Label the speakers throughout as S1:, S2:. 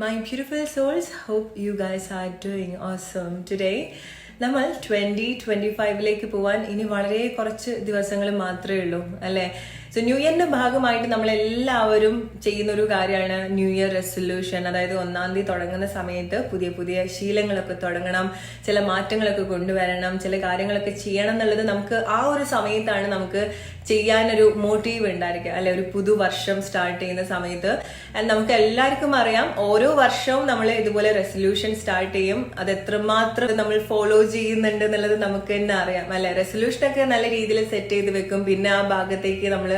S1: My beautiful souls, hope you guys are doing awesome today. നമ്മൾ 2025 പോവാൻ ഇനി വളരെ കുറച്ച് ദിവസങ്ങൾ മാത്രമേ ഉള്ളൂ അല്ലേ. സോ ന്യൂ ഇയറിന്റെ ഭാഗമായിട്ട് നമ്മൾ എല്ലാവരും ചെയ്യുന്ന ഒരു കാര്യമാണ് ന്യൂ ഇയർ റെസൊല്യൂഷൻ. അതായത് 1-ാം തീയതി തുടങ്ങുന്ന സമയത്ത് പുതിയ പുതിയ ശീലങ്ങളൊക്കെ തുടങ്ങണം, ചില മാറ്റങ്ങളൊക്കെ കൊണ്ടുവരണം, ചില കാര്യങ്ങളൊക്കെ ചെയ്യണം എന്നുള്ളത് നമുക്ക് ആ ഒരു സമയത്താണ് നമുക്ക് ചെയ്യാനൊരു മോട്ടീവ് ഉണ്ടായിരിക്കുക അല്ലെ. ഒരു പുതുവർഷം സ്റ്റാർട്ട് ചെയ്യുന്ന സമയത്ത് നമുക്ക് എല്ലാവർക്കും അറിയാം, ഓരോ വർഷവും നമ്മൾ ഇതുപോലെ റെസൊല്യൂഷൻ സ്റ്റാർട്ട് ചെയ്യും. അത് എത്രമാത്രം നമ്മൾ ഫോളോ ചെയ്യുന്നുണ്ട് എന്നുള്ളത് നമുക്ക് തന്നെ അറിയാം അല്ലെ. റെസൊല്യൂഷനൊക്കെ നല്ല രീതിയിൽ സെറ്റ് ചെയ്ത് വെക്കും, പിന്നെ ആ ഭാഗത്തേക്ക് നമ്മൾ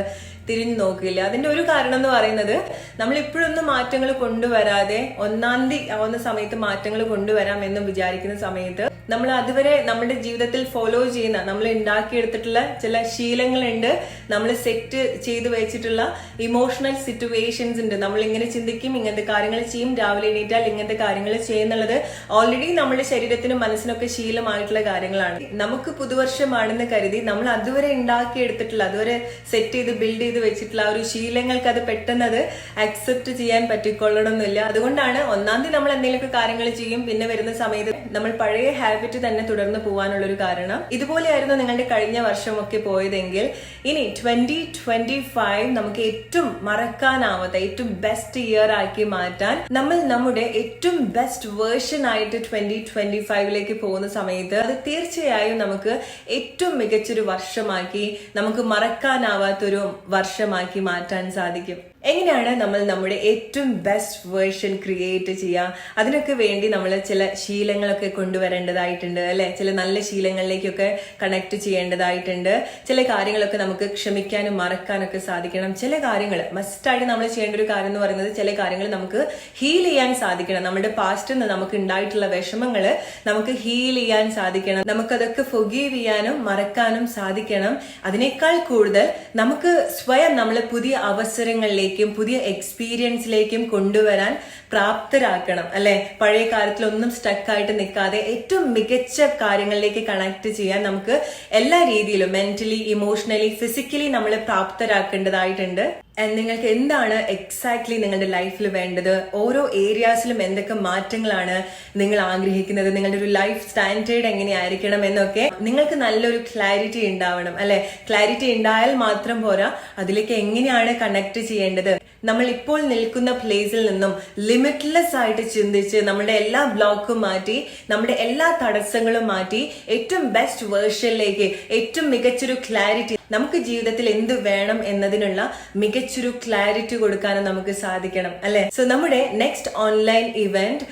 S1: തിരിഞ്ഞു നോക്കില്ല. അതിന്റെ ഒരു കാരണം എന്ന് പറയുന്നത് നമ്മൾ ഇപ്പോഴൊന്നും മാറ്റങ്ങൾ കൊണ്ടുവരാതെ 1-ാം തീയതി ആവുന്ന സമയത്ത് മാറ്റങ്ങൾ കൊണ്ടുവരാം എന്ന് വിചാരിക്കുന്ന സമയത്ത് നമ്മൾ അതുവരെ നമ്മുടെ ജീവിതത്തിൽ ഫോളോ ചെയ്യുന്ന, നമ്മൾ ഉണ്ടാക്കിയെടുത്തിട്ടുള്ള ചില ശീലങ്ങളുണ്ട്, നമ്മൾ സെറ്റ് ചെയ്ത് വെച്ചിട്ടുള്ള ഇമോഷണൽ സിറ്റുവേഷൻസ് ഉണ്ട്. നമ്മൾ ഇങ്ങനെ ചിന്തിക്കും, ഇങ്ങനത്തെ കാര്യങ്ങൾ ചെയ്യും, രാവിലെ എണീറ്റാൽ ഇങ്ങനത്തെ കാര്യങ്ങൾ ചെയ്യുന്നുള്ളത് ഓൾറെഡി നമ്മുടെ ശരീരത്തിനും മനസ്സിനൊക്കെ ശീലമായിട്ടുള്ള കാര്യങ്ങളാണ്. നമുക്ക് പുതുവർഷമാണെന്ന് കരുതി നമ്മൾ അതുവരെ ഉണ്ടാക്കിയെടുത്തിട്ടുള്ള, അതുവരെ സെറ്റ് ചെയ്ത് ബിൽഡ് ചെയ്ത് വെച്ചിട്ടുള്ള ആ ഒരു ശീലങ്ങൾക്ക് അത് പെട്ടെന്ന് അത് അക്സെപ്റ്റ് ചെയ്യാൻ പറ്റിക്കൊള്ളണമെന്നില്ല. അതുകൊണ്ടാണ് 1-ാം തീയതി നമ്മൾ എന്തെങ്കിലുമൊക്കെ കാര്യങ്ങൾ ചെയ്യും, പിന്നെ വരുന്ന സമയത്ത് നമ്മൾ പഴയ ഹാബിറ്റ് തന്നെ തുടർന്ന് പോകാനുള്ള ഒരു കാരണം. ഇതുപോലെയായിരുന്നു നിങ്ങളുടെ കഴിഞ്ഞ വർഷമൊക്കെ പോയതെങ്കിൽ ഇനി 2025 നമുക്ക് ഏറ്റവും മറക്കാനാവാത്ത ഏറ്റവും ബെസ്റ്റ് ഇയർ ആക്കി മാറ്റാൻ നമ്മൾ നമ്മുടെ ഏറ്റവും ബെസ്റ്റ് വേർഷൻ ആയിട്ട് 2025 പോകുന്ന സമയത്ത് അത് തീർച്ചയായും നമുക്ക് ഏറ്റവും മികച്ചൊരു വർഷമാക്കി, നമുക്ക് മറക്കാനാവാത്തൊരു വർഷമാക്കി മാറ്റാൻ സാധിക്കും. എങ്ങനെയാണ് നമ്മൾ നമ്മുടെ ഏറ്റവും ബെസ്റ്റ് വേർഷൻ ക്രിയേറ്റ് ചെയ്യുക? അതിനൊക്കെ വേണ്ടി നമ്മൾ ചില ശീലങ്ങളൊക്കെ കൊണ്ടുവരേണ്ടതായിട്ടുണ്ട് അല്ലെ. ചില നല്ല ശീലങ്ങളിലേക്കൊക്കെ കണക്ട് ചെയ്യേണ്ടതായിട്ടുണ്ട്. ചില കാര്യങ്ങളൊക്കെ നമുക്ക് ക്ഷമിക്കാനും മറക്കാനൊക്കെ സാധിക്കണം. ചില കാര്യങ്ങൾ മസ്റ്റായിട്ട് നമ്മൾ ചെയ്യേണ്ട ഒരു കാര്യം എന്ന് പറയുന്നത്, ചില കാര്യങ്ങൾ നമുക്ക് ഹീൽ ചെയ്യാൻ സാധിക്കണം. നമ്മുടെ പാസ്റ്റിൽ നിന്ന് നമുക്ക് ഉണ്ടായിട്ടുള്ള വിഷമങ്ങൾ നമുക്ക് ഹീൽ ചെയ്യാൻ സാധിക്കണം. നമുക്കതൊക്കെ ഫൊഗീവ് ചെയ്യാനും മറക്കാനും സാധിക്കണം. അതിനേക്കാൾ കൂടുതൽ നമുക്ക് സ്വയം നമ്മളെ പുതിയ അവസരങ്ങളിലേക്ക്, പുതിയ എക്സ്പീരിയൻസിലേക്കും കൊണ്ടുവരാൻ പ്രാപ്തരാക്കണം അല്ലെ. പഴയ കാര്യത്തിലൊന്നും സ്റ്റക്കായിട്ട് നിൽക്കാതെ ഏറ്റവും മികച്ച കാര്യങ്ങളിലേക്ക് കണക്ട് ചെയ്യാൻ നമുക്ക് എല്ലാ രീതിയിലും മെന്റലി, ഇമോഷണലി, ഫിസിക്കലി നമ്മളെ പ്രാപ്തരാക്കേണ്ടതായിട്ടുണ്ട്. നിങ്ങൾക്ക് എന്താണ് എക്സാക്ട്ലി നിങ്ങളുടെ ലൈഫിൽ വേണ്ടത്, ഓരോ ഏരിയാസിലും എന്തൊക്കെ മാറ്റങ്ങളാണ് നിങ്ങൾ ആഗ്രഹിക്കുന്നത്, നിങ്ങളുടെ ഒരു ലൈഫ് സ്റ്റാൻഡേർഡ് എങ്ങനെയായിരിക്കണം എന്നൊക്കെ നിങ്ങൾക്ക് നല്ലൊരു ക്ലാരിറ്റി ഉണ്ടാവണം അല്ലെ. ക്ലാരിറ്റി ഉണ്ടായാൽ മാത്രം പോരാ, അതിലേക്ക് എങ്ങനെയാണ് കണക്ട് ചെയ്യേണ്ടത്. നമ്മൾ ഇപ്പോൾ നിൽക്കുന്ന പ്ലേസിൽ നിന്നും ലിമിറ്റ്ലെസ് ആയിട്ട് ചിന്തിച്ച് നമ്മുടെ എല്ലാ ബ്ലോക്കും മാറ്റി, നമ്മുടെ എല്ലാ തടസ്സങ്ങളും മാറ്റി, ഏറ്റവും ബെസ്റ്റ് വേർഷനിലേക്ക്, ഏറ്റവും മികച്ചൊരു ക്ലാരിറ്റി, നമുക്ക് ജീവിതത്തിൽ എന്ത് വേണം എന്നതിനുള്ള മികച്ചൊരു ക്ലാരിറ്റി കൊടുക്കാനും നമുക്ക് സാധിക്കണം അല്ലെ. സോ നമ്മുടെ നെക്സ്റ്റ് ഓൺലൈൻ ഇവന്റ്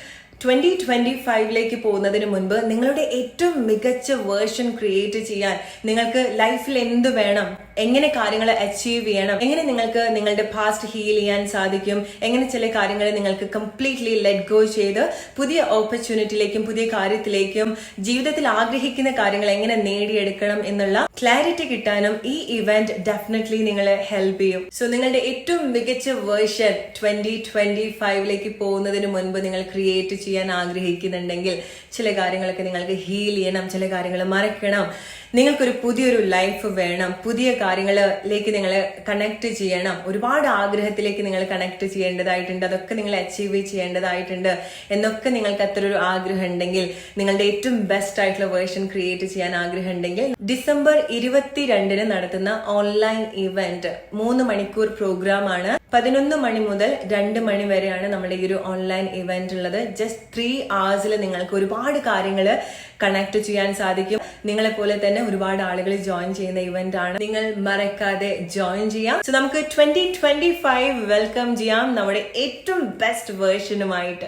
S1: 2025 പോകുന്നതിന് മുൻപ് നിങ്ങളുടെ ഏറ്റവും മികച്ച വേർഷൻ ക്രിയേറ്റ് ചെയ്യാൻ നിങ്ങൾക്ക് ലൈഫിൽ എന്ത് വേണം, എങ്ങനെ കാര്യങ്ങൾ അച്ചീവ് ചെയ്യണം, എങ്ങനെ നിങ്ങൾക്ക് നിങ്ങളുടെ പാസ്റ്റ് ഹീൽ ചെയ്യാൻ സാധിക്കും, എങ്ങനെ ചില കാര്യങ്ങൾ നിങ്ങൾക്ക് കംപ്ലീറ്റ്ലി ലെറ്റ് ഗോ ചെയ്ത് പുതിയ ഓപ്പർച്യൂണിറ്റിയിലേക്കും പുതിയ കാര്യത്തിലേക്കും ജീവിതത്തിൽ ആഗ്രഹിക്കുന്ന കാര്യങ്ങൾ എങ്ങനെ നേടിയെടുക്കണം എന്നുള്ള ക്ലാരിറ്റി കിട്ടാനും ഈ ഇവന്റ് ഡെഫിനറ്റ്ലി നിങ്ങളെ ഹെൽപ്പ് ചെയ്യും. സോ നിങ്ങളുടെ ഏറ്റവും മികച്ച വേർഷൻ 2025 പോകുന്നതിന് മുൻപ് നിങ്ങൾ ക്രിയേറ്റ് ചെയ്യാൻ ആഗ്രഹിക്കുന്നുണ്ടെങ്കിൽ, ചില കാര്യങ്ങളൊക്കെ നിങ്ങൾക്ക് ഹീൽ ചെയ്യണം, ചില കാര്യങ്ങൾ മറക്കണം, നിങ്ങൾക്കൊരു പുതിയൊരു ലൈഫ് വേണം, പുതിയ കാര്യങ്ങളിലേക്ക് നിങ്ങൾ കണക്ട് ചെയ്യണം, ഒരുപാട് ആഗ്രഹത്തിലേക്ക് നിങ്ങൾ കണക്ട് ചെയ്യേണ്ടതായിട്ടുണ്ട്, അതൊക്കെ നിങ്ങൾ അച്ചീവ് ചെയ്യേണ്ടതായിട്ടുണ്ട് എന്നൊക്കെ നിങ്ങൾക്ക് അത്ര ഒരു ആഗ്രഹം ഉണ്ടെങ്കിൽ, നിങ്ങളുടെ ഏറ്റവും ബെസ്റ്റ് ആയിട്ടുള്ള വേർഷൻ ക്രിയേറ്റ് ചെയ്യാൻ ആഗ്രഹം ഉണ്ടെങ്കിൽ, ഡിസംബർ 22 നടത്തുന്ന ഓൺലൈൻ ഇവന്റ് 3 മണിക്കൂർ പ്രോഗ്രാം ആണ്. 11 മണി മുതൽ 2 മണി വരെയാണ് നമ്മുടെ ഈ ഒരു ഓൺലൈൻ ഇവന്റ് ഉള്ളത്. ജസ്റ്റ് 3 hours നിങ്ങൾക്ക് ഒരുപാട് കാര്യങ്ങൾ കണക്ട് ചെയ്യാൻ സാധിക്കും. നിങ്ങളെ പോലെ തന്നെ ഒരുപാട് ആളുകൾ ജോയിൻ ചെയ്യുന്ന ഇവന്റ് ആണ്. നിങ്ങൾ മറക്കാതെ ജോയിൻ ചെയ്യാം. സോ നമുക്ക് 2025 വെൽക്കം ചെയ്യാം നമ്മുടെ ഏറ്റവും ബെസ്റ്റ് വേർഷനുമായിട്ട്.